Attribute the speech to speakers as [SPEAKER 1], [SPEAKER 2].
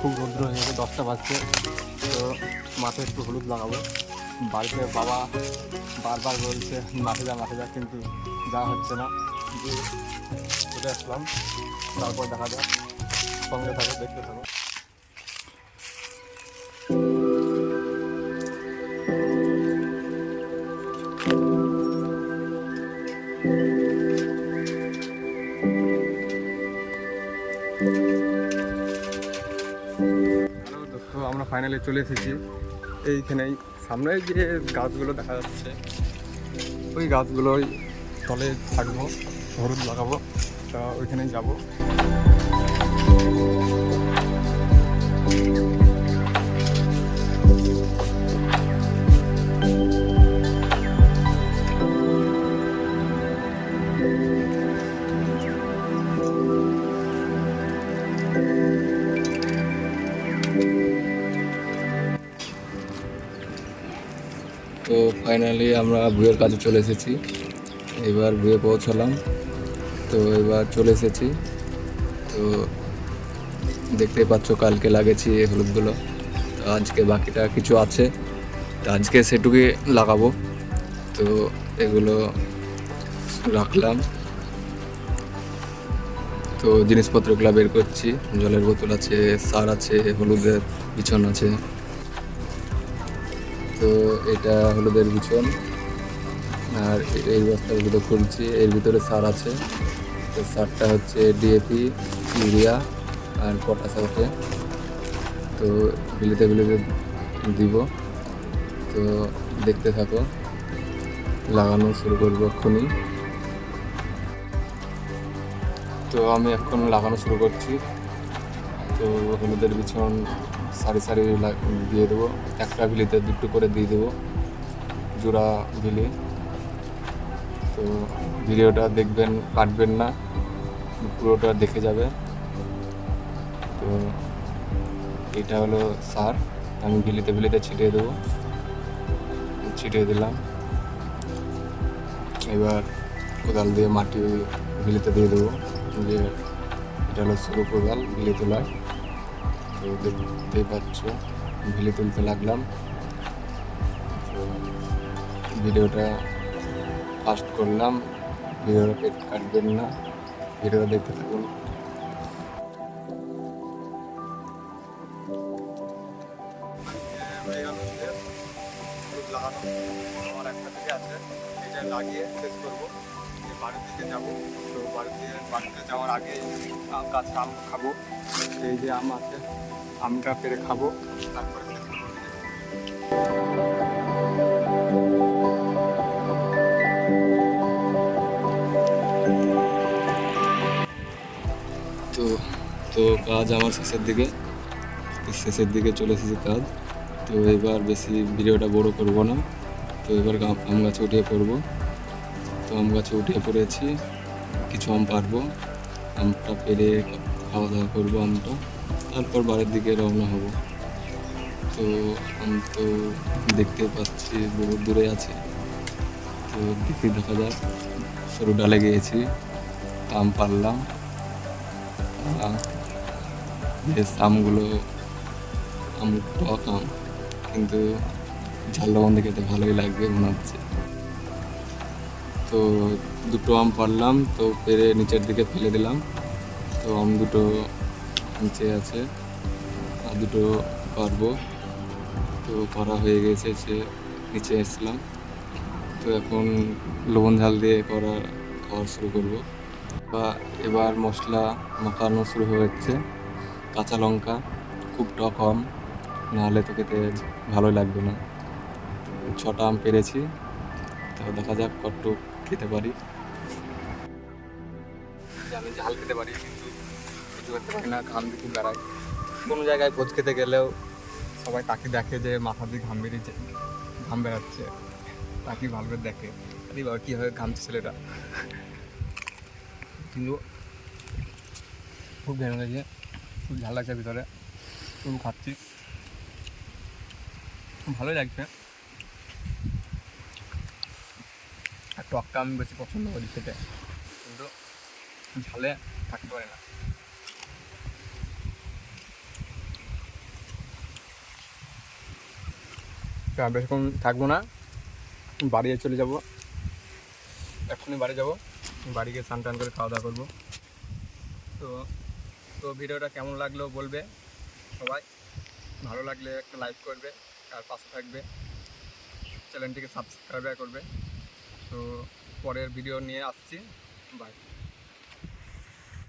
[SPEAKER 1] খুব রৌদ্র হয়ে গেছে, 10টা বাজছে। তো মাঠে একটু হলুদ লাগাবো। বাড়িতে বাবা বারবার বলছে মাঠে যা, কিন্তু যাওয়া হচ্ছে না। যে চলে আসলাম, তারপর দেখা যাক, সঙ্গে থাকো, দেখতে থাকো। হ্যালো দোস্ত, আমরা ফাইনালি চলে এসেছি এইখানেই। সামনে যে গাছগুলো দেখা যাচ্ছে, ওই গাছগুলোই তলে থাকবো, হলুদ লাগাবো, তা ওইখানেই যাবো। তো ফাইনালি আমরা ভুয়ের কাছে চলে এসেছি। এবার ভুয়ে পৌঁছালাম, তো এবার চলে এসেছি। তো দেখতেই পাচ্ছ কালকে লাগিয়েছি এই হলুদগুলো, তো আজকে বাকিটা কিছু আছে, তো আজকে সেটুকুই লাগাবো। তো এগুলো রাখলাম, তো জিনিসপত্রগুলো বের করছি। জলের বোতল আছে, সার আছে, হলুদের বিছন আছে। তো এটা হলুদের বিছন, আর এই বস্তাগুলো খুলছি, এর ভিতরে সার আছে। তো সারটা হচ্ছে ডিএপি, ইউরিয়া আর পটাশ আছে। তো বিলিতে দিব। তো দেখতে থাকো, লাগানো শুরু করবো এক্ষুনি। তো আমি এখন লাগানো শুরু করছি। তো হলুদের বিছন সারি সারি দিয়ে দেবো, একটা ভিলিতে দুটো করে দিয়ে দেবো, জোড়া ভিলি। তো ভিডিওটা দেখবেন, কাটবেন না, পুরোটা দেখে যাবে। তো এটা হলো সার, আমি ভিলিতে ছিটিয়ে দেবো, ছিটিয়ে দিলাম। এবার কোদাল দিয়ে মাটি ভিলিতে দিয়ে দেবো। যে এটা হলো সরু কোদাল ভিলি তোলার। তো দেখতেই পাচ্ছ ভিলি তুলতে লাগলাম। তো ভিডিওটা ফাস্ট করলাম, ভিডিওটা পেট কাটবেন না, ভিডিওটা দেখতে থাকুন। লাগানো আমার একটা থেকে আছে, এটা লাগিয়ে শেষ করবো, বাড়ির দিকে যাবো। তো বাড়িতে যাওয়ার আগে গাছে আম খাবো। এই যে আম আছে, আমটা পেরে খাবো, তারপরে শেষ করবো। তো তো কাজ আমার শেষের দিকে চলে এসেছে কাজ। তো এবার বেশি ভিডিওটা বড় করব না। তো এবার আম গাছে উঠিয়ে পড়বো। তো আম গাছে উঠিয়ে পড়েছি, কিছু আম পারবো, আমটা পেরে খাওয়া দাওয়া করবো আমটা, তারপর বাড়ির দিকে রওনা হব। তো আম তো দেখতে পাচ্ছি বহুত দূরে আছে, তো দেখতে দেখা যাক। সরু ডালে গিয়েছি, আম পারলাম। বেশ আমগুলো টক আম, কিন্তু ঝাল লবণ দিয়ে খেতে ভালোই লাগবে মনে হচ্ছে। তো দুটো আম পারলাম, তো পেরে নিচের দিকে ফেলে দিলাম। তো আম দুটো নিচে আছে, আর দুটো পারবো। তো পারা হয়ে গেছে, নিচে এসলাম। তো এখন লবণ ঝাল দিয়ে খাওয়া শুরু করবো। বা এবার মশলা মাখানো শুরু হচ্ছে। কাঁচা লঙ্কা, খুব টক আম, নাহলে তো খেতে ভালোই লাগবে না। 6টা আম পেরেছি, তো দেখা যাক কতটুকু খেতে পারি। আমি ঝাল খেতে পারি, কিন্তু কিছু খেতে পারি না, ঘাম দিয়ে বেড়ায়। কোনো জায়গায় ভোজ খেতে গেলেও সবাই তাকে দেখে যে মাথা দিয়ে ঘাম বেড়াচ্ছে, তাকে ভালো করে দেখে, আরে বাবা কীভাবে ঘামছে ছেলেটা। কিন্তু খুব ঘেমে গেছে, খুব ঝাল লাগছে ভিতরে, তবু খাচ্ছি, ভালোই লাগছে। আর টকটা আমি বেশি পছন্দ করি খেতে, কিন্তু ঝালে থাকতে পারে না।
[SPEAKER 2] বেশিক্ষণ থাকবো না, বাড়ি চলে যাব, এক্ষুনি বাড়ি যাব, বাড়ি গিয়ে স্নান টান করে খাওয়া দাওয়া করবো। তো তো ভিডিওটা কেমন লাগলো বলবে সবাই, ভালো লাগলে একটা লাইক করবে আর পাশে থাকবে, চ্যানেলটিকে সাবস্ক্রাইব করবে। তো পরের ভিডিও নিয়ে আসছি, বাই।